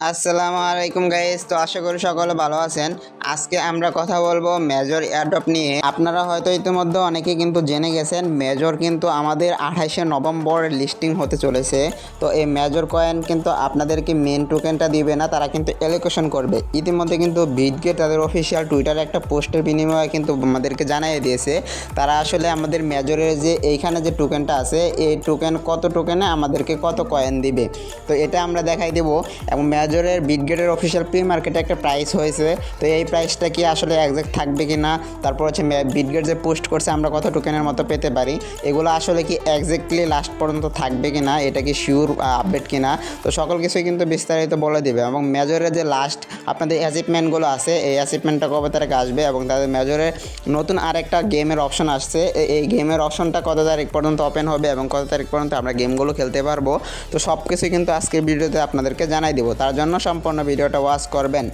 আসসালামু আলাইকুম গাইস। তো আশা করি সকলে ভালো আছেন। আজকে আমরা কথা বলবো মেজর এয়ারড্রপ নিয়ে। আপনারা হয়তো ইতিমধ্যে অনেকে কিন্তু জেনে গেছেন মেজর কিন্তু আমাদের 28শে নভেম্বর লিস্টিং হতে চলেছে। তো এই মেজর কয়েন কিন্তু আপনাদেরকে মেন টোকেনটা দিবে না, তারা কিন্তু এলোকেশন করবে। ইতিমধ্যে কিন্তু বিটগেট তাদের অফিসিয়াল টুইটারে একটা পোস্টের বিনিময়ে কিন্তু আমাদেরকে জানিয়ে দিয়েছে তারা আসলে আমাদের মেজরের যে এইখানে যে টোকেনটা আছে এই টোকেন কত টোকেনে আমাদেরকে কত কয়েন দিবে। তো এটা আমরা দেখাই দেবো। এবং মেজরের বিটগেটের অফিসিয়াল প্রি মার্কেটে একটা প্রাইস হয়েছে, তো এই প্রাইসটা কি আসলে একজ্যাক্ট থাকবে কি না, তারপর হচ্ছে বিটগেট যে পোস্ট করছে আমরা কত টোকেনের মতো পেতে পারি, এগুলো আসলে কি একজ্যাক্টলি লাস্ট পর্যন্ত থাকবে কি না, এটা কি শিওর আপডেট কি না, তো সকল কিছুই কিন্তু বিস্তারিত বলে দেবে। এবং মেজরের যে লাস্ট আপনাদের অ্যাচিভমেন্টগুলো আছে এই অ্যাচিভমেন্টটা কবে তারিখ আসবে এবং তাদের মেজরের নতুন আরেকটা গেমের অপশন আসছে, এই গেমের অপশনটা কত তারিখ পর্যন্ত ওপেন হবে এবং কত তারিখ পর্যন্ত আমরা গেমগুলো খেলতে পারবো, তো সব কিছুই কিন্তু আজকের ভিডিওতে আপনাদেরকে জানাই দেবো। তার জন্য সম্পূর্ণ ভিডিওটা ওয়াচ করবেন।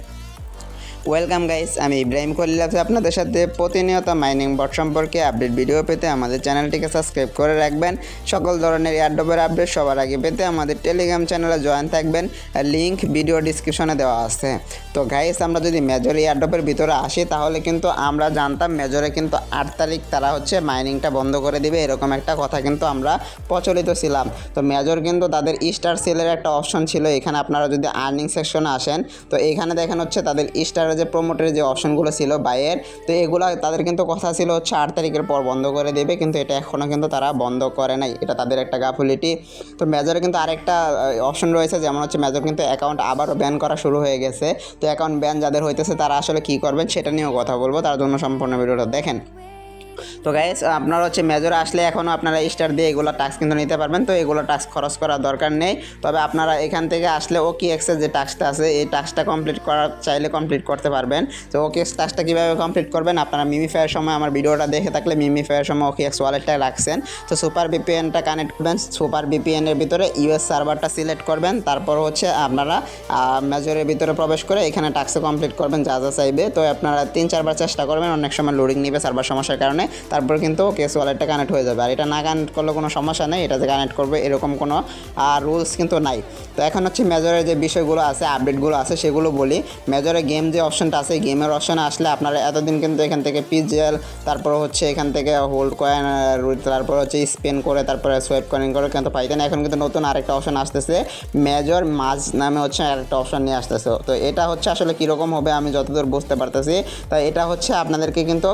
ওয়েলকাম গাইস, আমি ইব্রাহিম খলিল আছি আপনাদের সাথে। প্রতিনিয়ত মাইনিং বট সম্পর্কে আপডেট ভিডিও পেতে আমাদের চ্যানেলটিকে সাবস্ক্রাইব করে রাখবেন। সকল ধরনের এয়ারড্রপের আপডেট সবার আগে পেতে আমাদের টেলিগ্রাম চ্যানেলে জয়েন থাকবেন, লিঙ্ক ভিডিও ডিসক্রিপশনে দেওয়া আছে। তো গাইস, আমরা যদি মেজর এয়ারড্রপের ভিতরে আসি তাহলে কিন্তু আমরা জানতাম মেজরে কিন্তু 8 তারিখ তারা হচ্ছে মাইনিংটা বন্ধ করে দিবে, এরকম একটা কথা কিন্তু আমরা প্রচলিত ছিলাম। তো মেজর কিন্তু তাদের স্টার সেলের একটা অপশন ছিল, এখানে আপনারা যদি আর্নিং সেকশনে আসেন তো এখানে দেখেন হচ্ছে তাদের স্টার যে প্রমোটের যে অপশনগুলো ছিল বাইয়ের, তো এগুলো তাদের কিন্তু কথা ছিল হচ্ছে 8 তারিখের পর বন্ধ করে দেবে, কিন্তু এটা এখনও কিন্তু তারা বন্ধ করে নাই, এটা তাদের একটা গাফুলিটি। তো মেজরে কিন্তু আরেকটা অপশন রয়েছে, যেমন হচ্ছে মেজর কিন্তু অ্যাকাউন্ট আবারও ব্যান করা শুরু হয়ে গেছে। তো অ্যাকাউন্ট ব্যান যাদের হইতেছে তারা আসলে কী করবেন সেটা নিয়েও কথা বলবো, তার জন্য সম্পূর্ণ ভিডিওটা দেখেন। তো গাইস, আপনারা হচ্ছে মেজরে আসলে এখনও আপনারা স্টার দিয়ে এগুলো টাস্ক কিন্তু নিতে পারবেন, তো এগুলো টাস্ক খরচ করার দরকার নেই। তবে আপনারা এখান থেকে আসলে OKX যে টাস্কটা আছে এই টাস্কটা কমপ্লিট করার চাইলে কমপ্লিট করতে পারবেন। তো OKX টাস্কটা কীভাবে কমপ্লিট করবেন, আপনারা মিমিফাইয়ের সময় আমার ভিডিওটা দেখে থাকলে মিমিফাইয়ের সময় OKX ওয়ালেটটা রাখছেন, তো সুপার ভিপিএনটা কানেক্ট করবেন। সুপার ভিপিএনের ভিতরে US সার্ভারটা সিলেক্ট করবেন, তারপর হচ্ছে আপনারা মেজরের ভিতরে প্রবেশ করে এখানে টাস্ক কমপ্লিট করবেন যা যা চাইবে। তো আপনারা 3-4 বার চেষ্টা করবেন, অনেক সময় লোডিং নেবে সার্ভার সমস্যার কারণে, তারপর কিন্তু কেস ওয়ালেটটা কানেক্ট হয়ে যাবে। আর এটা না কানেক্ট করলে কোনো সমস্যা নেই, এটা যে কানেক্ট করবে এরকম কোনো রুলস কিন্তু নাই। তো এখন হচ্ছে মেজরের যে বিষয়গুলো আছে আপডেটগুলো আছে সেগুলো বলি। মেজরের গেম যে অপশনটা আছে গেমের অপশনে আসলে আপনারা এতদিন কিন্তু এখান থেকে পিজেল, তারপর হচ্ছে এখান থেকে হোল্ড কয়েন, তারপর হচ্ছে স্পেন করে তারপরে সোয়াইপ কয়েন করে কিন্তু পাইতেন। এখন কিন্তু নতুন আরেকটা অপশন আসতেছে, মেজর মাজ নামে হচ্ছে আরেকটা অপশন নিয়ে আসতেছে। তো এটা হচ্ছে আসলে কীরকম হবে আমি যতদূর বুঝতে পারতেছি। তাই এটা হচ্ছে আপনাদেরকে কিন্তু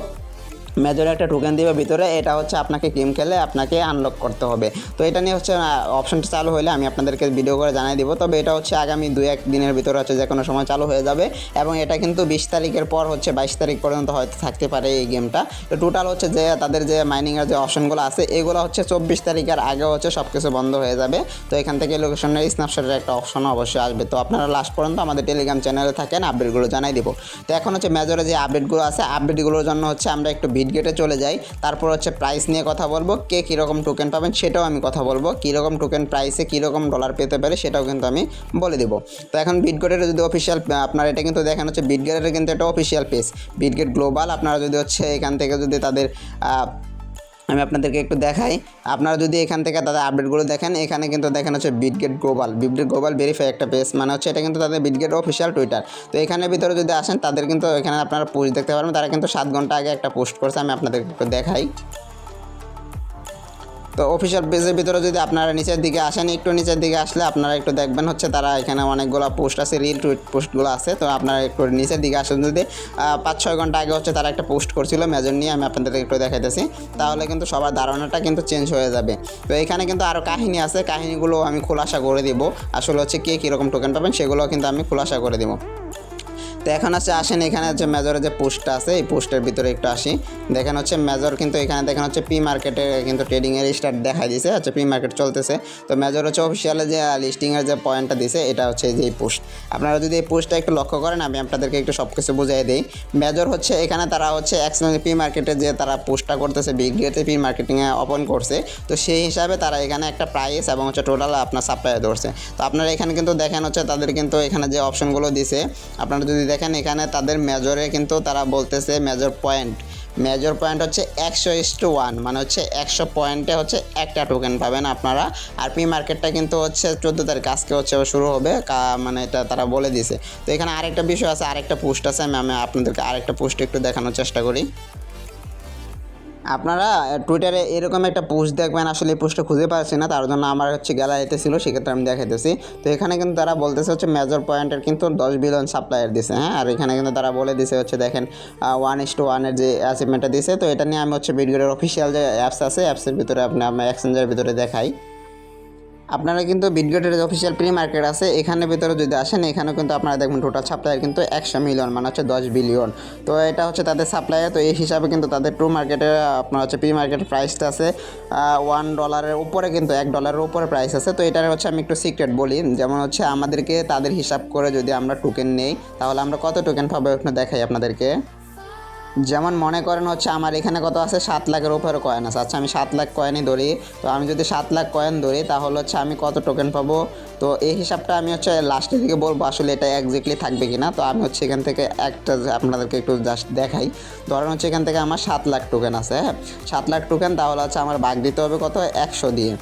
মেজর একটা টোকেন দিবে ভিতরে, এটা হচ্ছে আপনাকে গেম খেলে আপনাকে আনলক করতে হবে। তো এটা নিয়ে হচ্ছে অপশনটা চালু হলে আমি আপনাদেরকে ভিডিও করে জানাই দিব। তবে এটা হচ্ছে আগামী 2-1 দিনের ভিতরে হচ্ছে যে কোনো সময় চালু হয়ে যাবে এবং এটা কিন্তু 20 তারিখের পর হচ্ছে 22 তারিখ পর্যন্ত হয়তো থাকতে পারে এই গেমটা। তো টোটাল হচ্ছে যে তাদের যে মাইনিংয়ের যে অপশনগুলো আছে এগুলো হচ্ছে 24 তারিখের আগে হচ্ছে সব কিছু বন্ধ হয়ে যাবে। তো এখান থেকে লোকেশনের স্ন্যাপশটের একটা অপশনও অবশ্যই আসবে। তো আপনারা লাস্ট পর্যন্ত আমাদের টেলিগ্রাম চ্যানেলে থাকেন, আপডেটগুলো জানাই দিব। তো এখন হচ্ছে মেজরে যে আপডেটগুলো আছে আপডেটগুলোর জন্য হচ্ছে আমরা একটু বিটগেটে চলে যাই, তারপর হচ্ছে প্রাইস নিয়ে কথা বলবো, কে কীরকম টোকেন পাবেন সেটাও আমি কথা বলবো, কীরকম টোকেন প্রাইসে কীরকম ডলার পেতে পারে সেটাও কিন্তু আমি বলে দেবো। তো এখন বিটগেটের যদি অফিসিয়াল আপনার এটা কিন্তু দেখেন হচ্ছে বিটগেটের কিন্তু একটা অফিসিয়াল পেজ বিটগেট গ্লোবাল। আপনারা যদি হচ্ছে এখান থেকে যদি তাদের আমি আপনাদেরকে একটু দেখাই, আপনারা যদি এখান থেকে তাদের আপডেটগুলো দেখেন এখানে কিন্তু দেখেন হচ্ছে বিটগেট গ্লোবাল ভেরিফাই একটা পেজ, মানে হচ্ছে এটা কিন্তু তাদের বিটগেট অফিসিয়াল টুইটার। তো এখানের ভিতরে যদি আসেন তাদের কিন্তু এখানে আপনারা পোস্ট দেখতে পারবেন, তারা কিন্তু 7 ঘন্টা আগে একটা পোস্ট করছে, আমি আপনাদেরকে একটু দেখাই। তো অফিসিয়াল পেজের ভিতরে যদি আপনারা নিচের দিকে আসেন, একটু নিচের দিকে আসলে আপনারা একটু দেখবেন হচ্ছে তারা এখানে অনেকগুলো পোস্ট আছে, রিল টুইট পোস্টগুলো আছে। তো আপনারা একটু নিচের দিকে আসেন, যদি 5-6 ঘন্টা আগে হচ্ছে তারা একটা পোস্ট করছিল মেজর নিয়ে, আমি আপনাদেরকে একটু দেখাইতেছি, তাহলে কিন্তু সবার ধারণাটা কিন্তু চেঞ্জ হয়ে যাবে। তো এখানে কিন্তু আরও কাহিনী আছে, কাহিনীগুলো আমি খোলাসা করে দিব, আসলে হচ্ছে কে কীরকম টোকেন পাবেন সেগুলো কিন্তু আমি খোলাসা করে দিব। তো এখন হচ্ছে আসেন এখানে হচ্ছে মেজরের যে পোস্টটা আছে এই পোস্টের ভিতরে একটু আসি। দেখেন হচ্ছে মেজর কিন্তু এখানে দেখেন হচ্ছে প্রি মার্কেটে কিন্তু ট্রেডিংয়ের স্টার্ট দেখাই দিয়েছে, হচ্ছে প্রি মার্কেট চলতেছে। তো মেজর হচ্ছে অফিসিয়ালে যে লিস্টিংয়ের যে পয়েন্টটা দিছে এটা হচ্ছে যে এই পোস্ট। আপনারা যদি এই পোস্টটা একটু লক্ষ্য করেন আমি আপনাদেরকে একটু সব কিছু বুঝিয়ে দিই। মেজর হচ্ছে এখানে তারা হচ্ছে এক্সচেঞ্জ প্রি মার্কেটে যে তারা পোস্টটা করতেছে বিটগেটে প্রি মার্কেটিংয়ে ওপেন করছে, তো সেই হিসাবে তারা এখানে একটা প্রাইস এবং হচ্ছে টোটাল আপনার সাপ্লাই ধরছে। তো আপনারা এখানে কিন্তু দেখেন হচ্ছে তাদের কিন্তু এখানে যে অপশনগুলো দিছে আপনারা যদি দেখেন এখানে তাদের মেজরে কিন্তু তারা বলতেছে মেজর মেজর পয়েন্ট হচ্ছে 100:1, মানে হচ্ছে 100 পয়েন্টে হচ্ছে একটা টোকেন পাবেন আপনারা। আর প্রি মার্কেটটা কিন্তু হচ্ছে 14 তারিখ আজকে হচ্ছে শুরু হবে, মানে এটা তারা বলে দিছে। তো এখানে আরেকটা বিষয় আছে, আরেকটা পোস্ট আছে, আমি আপনাদেরকে আরেকটা পোস্ট একটু দেখানোর চেষ্টা করি। আপনারা টুইটারে এরকম একটা পোস্ট দেখবেন, আসলে এই পোস্টটা খুঁজে পাচ্ছি না, তার জন্য আমার হচ্ছে গ্যালারিতে ছিল, সেক্ষেত্রে আমি দেখাইতেছি। তো এখানে কিন্তু তারা বলতেছে হচ্ছে মেজর পয়েন্টের কিন্তু 10 বিলিয়ন সাপ্লায়ার দিছে, হ্যাঁ। আর এখানে কিন্তু তারা বলে দিছে হচ্ছে দেখেন 1:1 যে অ্যাচিভমেন্টটা দিছে। তো এটা নিয়ে আমি হচ্ছে বিটগেটের অফিসিয়াল যে অ্যাপস আছে, অ্যাপসের ভিতরে আমি এক্সচেঞ্জের ভিতরে দেখাই। আপনারা কিন্তু বিটগেটের যে অফিসিয়াল প্রি মার্কেট আছে এখানের ভিতরে যদি আসেন, এখানেও কিন্তু আপনারা দেখবেন টোটাল সাপ্লায়ার কিন্তু 100 মিলিয়ন, মানে হচ্ছে 10 বিলিয়ন। তো এটা হচ্ছে তাদের সাপ্লায়ার। তো এই হিসাবে কিন্তু তাদের ট্রু মার্কেটে আপনার হচ্ছে প্রি মার্কেটের প্রাইসটা আছে $1 উপরে, কিন্তু $1 উপরে প্রাইস আছে। তো এটার হচ্ছে আমি একটু সিক্রেট বলি, যেমন হচ্ছে আমাদেরকে তাদের হিসাব করে যদি আমরা টোকেন নেই, তাহলে আমরা কত টোকেন পাবো একটু দেখাই আপনাদেরকে। যেমন মনে করেন হচ্ছে আমার এখানে কত আছে, 7 লাখের উপরে কয়েন আছে। আচ্ছা আমি 7 লাখ কয়েনই ধরি। তো আমি যদি 7 লাখ কয়েন ধরি, তাহলে হচ্ছে আমি কত টোকেন পাবো। তো এই হিসাবটা আমি হচ্ছে লাস্টের দিকে বলবো, আসলে এটা এক্স্যাক্টলি থাকবে কিনা। তো আমি হচ্ছে এখান থেকে একটা আপনাদেরকে একটু জাস্ট দেখাই। ধরেন হচ্ছে এখান থেকে আমার 7 লাখ টোকেন আছে, হ্যাঁ। 7 লাখ টোকেন, তাহলে হচ্ছে আমার ভাগ দিতে হবে কত, 100 দিয়ে।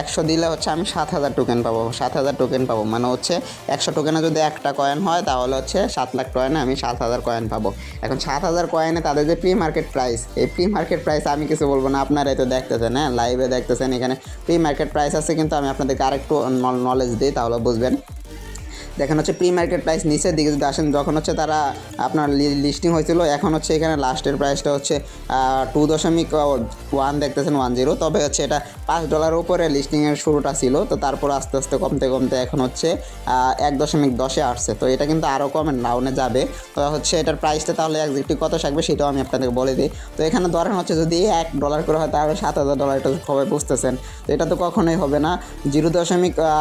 100 দিলে হচ্ছে আমি 7,000 টোকেন পাবো। 7,000 টোকেন পাবো, মানে হচ্ছে 100 টোকেনে যদি একটা কয়েন হয়, তাহলে হচ্ছে 7 লাখ কয়েনে আমি 7,000 কয়েন পাবো। এখন 7,000 কয়েনে তাদের যে প্রি মার্কেট প্রাইস, এই প্রি মার্কেট প্রাইস আমি কিছু বলবো না, আপনারাই তো দেখতেছেন, হ্যাঁ, লাইভে দেখতেছেন। এখানে প্রি মার্কেট প্রাইস আছে, কিন্তু আমি আপনাদেরকে আরেকটু নলেজ দিই, তাহলে বুঝবেন। দেখেন হচ্ছে প্রি মার্কেট প্রাইস নিচের দিকে যদি আসেন, যখন হচ্ছে তারা আপনার লিস্টিং হয়েছিল, এখন হচ্ছে এখানে লাস্টের প্রাইসটা হচ্ছে 2.1 দেখতেছেন, 10। তবে হচ্ছে এটা $5 উপরে লিস্টিংয়ের শুরুটা ছিল। তো তারপর আস্তে আস্তে কমতে কমতে এখন হচ্ছে 1.10-এ আসছে। তো এটা কিন্তু আরও কমের ডাউনে যাবে। তো হচ্ছে এটার প্রাইসটা তাহলে এক্স্যাক্টলি কত থাকবে সেটাও আমি আপনাদেরকে বলে দিই। তো এখানে ধরেন হচ্ছে যদি $1 করে হয়, তাহলে $7,000, এটা সবাই বুঝতেছেন। তো এটা তো কখনোই হবে না। 0.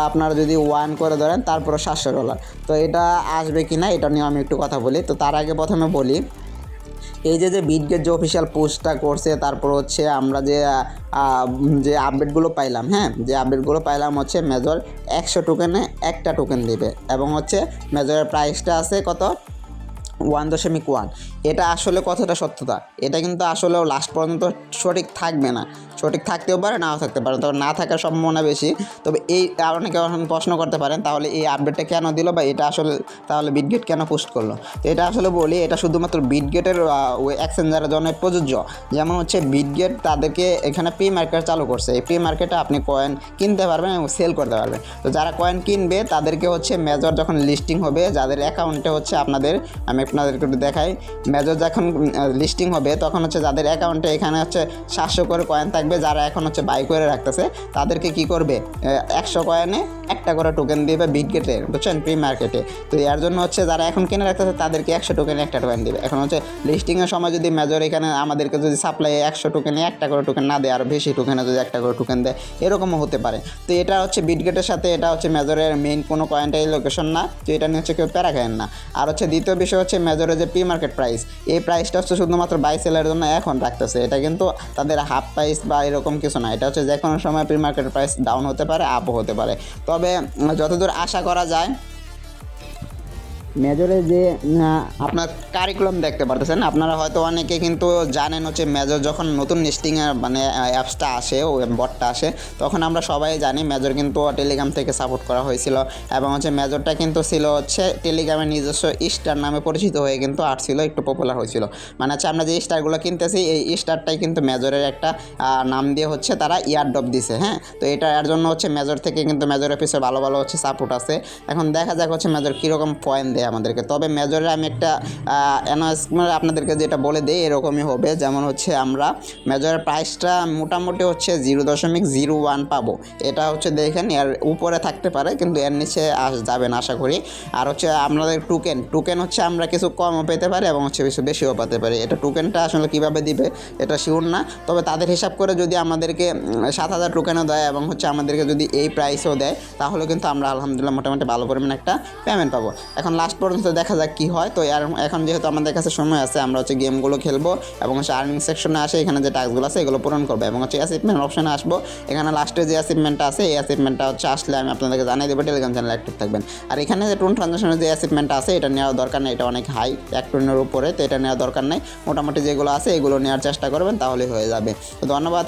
আপনারা যদি 1 করে ধরেন, তারপরে $700। তো এটা আসবে কি না, এটা নিয়ে আমি একটু কথা বলি। তো তার আগে প্রথমে বলি, এই যে বিটগেট যে অফিসিয়াল পোস্টটা করছে, তারপর হচ্ছে আমরা যে আপডেটগুলো পাইলাম, হ্যাঁ, যে আপডেটগুলো পাইলাম হচ্ছে মেজর 100 টোকেনে একটা টোকেন দেবে, এবং হচ্ছে মেজরের প্রাইসটা আছে কত, 1.1। এটা আসলে কতটা সত্যতা, এটা কিন্তু আসলেও লাস্ট পর্যন্ত সঠিক থাকবে না। সঠিক থাকতেও পারে, নাও থাকতে পারে, তবে না থাকার সম্ভাবনা বেশি। তবে এই অনেকে প্রশ্ন করতে পারেন, তাহলে এই আপডেটটা কেন দিল, বা এটা আসলে তাহলে বিটগেট কেন পোস্ট করলো। তো এটা আসলে বলি, এটা শুধুমাত্র বিটগেটের এক্সচেঞ্জারের জন্য প্রযোজ্য। যেমন হচ্ছে বিটগেট তাদেরকে এখানে প্রি মার্কেট চালু করছে, এই প্রি মার্কেটে আপনি কয়েন কিনতে পারবেন এবং সেল করতে পারবেন। তো যারা কয়েন কিনবে তাদেরকে হচ্ছে মেজর যখন লিস্টিং হবে, যাদের অ্যাকাউন্টে হচ্ছে আমি আপনাদেরকে একটু দেখাই, মেজর যখন লিস্টিং হবে, তখন হচ্ছে যাদের অ্যাকাউন্টে এখানে হচ্ছে 700 করে কয়েন থাকবে, যারা এখন হচ্ছে বাই করে রাখতেছে, তাদেরকে কি করবে, 100 কয়েনে একটা করে টোকেন দিবে বিটগেটে, বুঝছেন, প্রি মার্কেটে। তো এর জন্য হচ্ছে যারা এখন কিনে রাখতেছে, তাদেরকে 100 টোকেনে একটা টোকেন দিবে। এখন হচ্ছে লিস্টিংয়ের সময় যদি মেজর এখানে আমাদেরকে যদি সাপ্লাই 100 টোকেনে একটা করে টোকেন না দেয়, আর বেশি টোকেনে যদি একটা করে টোকেন দেয়, এরকমও হতে পারে। তো এটা হচ্ছে বিটগেটের সাথে, এটা হচ্ছে মেজরের মেইন কোনো কয়েনটাই লোকেশন না। তো এটা নিয়ে হচ্ছে কেউ প্যারা খায় না। আর হচ্ছে দ্বিতীয় বিষয় হচ্ছে মেজরের যে প্রি মার্কেট প্রাইস, এই প্রাইসটা হচ্ছে শুধুমাত্র বাই সেলের জন্য এখন রাখতেছে। এটা কিন্তু তাদের হাফ প্রাইস বা এরকম কিছু না, এটা হচ্ছে যে কোনো সময় প্রি মার্কেট প্রাইস ডাউন হতে পারে, আপও হতে পারে। তবে যতদূর আশা করা যায়, মেজরে যে আপনার কারিকুলাম দেখতে পারতেছেন, আপনারা হয়তো অনেকে কিন্তু জানেন হচ্ছে মেজর যখন নতুন লিস্টিংয়ের মানে অ্যাপসটা আসে, বটটা আসে, তখন আমরা সবাই জানি মেজর কিন্তু টেলিগ্রাম থেকে সাপোর্ট করা হয়েছিল, এবং হচ্ছে মেজরটা কিন্তু ছিল হচ্ছে টেলিগ্রামের নিজস্ব স্টার নামে পরিচিত হয়ে কিন্তু আসছিল, একটু পপুলার হয়েছিল। মানে হচ্ছে আমরা যে স্টারগুলো কিনতেছি, এই স্টারটাই কিন্তু মেজরের একটা নাম দিয়ে হচ্ছে তারা ইয়ারড্রপ দিছে, হ্যাঁ। তো এটা এর জন্য হচ্ছে মেজর থেকে কিন্তু মেজরের পিছনে ভালো ভালো হচ্ছে সাপোর্ট আছে। এখন দেখা যাক হচ্ছে মেজর কীরকম পয়েন্ট দেয় আমাদেরকে। তবে মেজরে আমি একটা অ্যানাউন্সমেন্ট আপনাদেরকে যেটা বলে দিই, এরকমই হবে। যেমন হচ্ছে আমরা মেজরের প্রাইসটা মোটামুটি হচ্ছে 0.01 পাবো। এটা হচ্ছে দেখেন, এর উপরে থাকতে পারে, কিন্তু এর নিচে যাবে না আশা করি। আর হচ্ছে আপনাদের টোকেন হচ্ছে আমরা কিছু কমও পেতে পারি, এবং হচ্ছে কিছু বেশিও পেতে পারি। এটা টোকেনটা আসলে কীভাবে দিবে এটা শিওর না। তবে তাদের হিসাব করে যদি আমাদেরকে 7,000 টোকেনও দেয়, এবং হচ্ছে আমাদেরকে যদি এই প্রাইসও দেয়, তাহলে কিন্তু আমরা আলহামদুলিল্লাহ মোটামুটি ভালো পরিমাণে একটা পেমেন্ট পাবো। এখন লাস্ট লাস্ট পর্যন্ত দেখা যাক কী হয়। তো এখন যেহেতু আমাদের কাছে সময় আছে, আমরা হচ্ছে গেমগুলো খেলবো এবং হচ্ছে আর্নিং সেকশনে আসে এখানে যে টাস্কগুলো আছে এগুলো পূরণ করবো এবং হচ্ছে অ্যাচিভমেন্ট অপশানে আসবো। এখানে লাস্টে যে অ্যাচিভমেন্টটা আছে এই অ্যাচিভমেন্টটা হচ্ছে আসলে আমি আপনাদেরকে জানিয়ে দেবো, টেলিগ্রাম চ্যানেল অ্যাক্টিভ থাকবেন। আর এখানে যে টোন ট্রানজাকশনের যে অ্যাচিভমেন্টটা আছে এটা নেওয়ার দরকার নেই, এটা অনেক হাই, 1 টোনের উপরে, তো এটা নেওয়ার দরকার নেই। মোটামুটি যেগুলো আছে এগুলো নেওয়ার চেষ্টা করবেন, তাহলে হয়ে যাবে। তো ধন্যবাদ।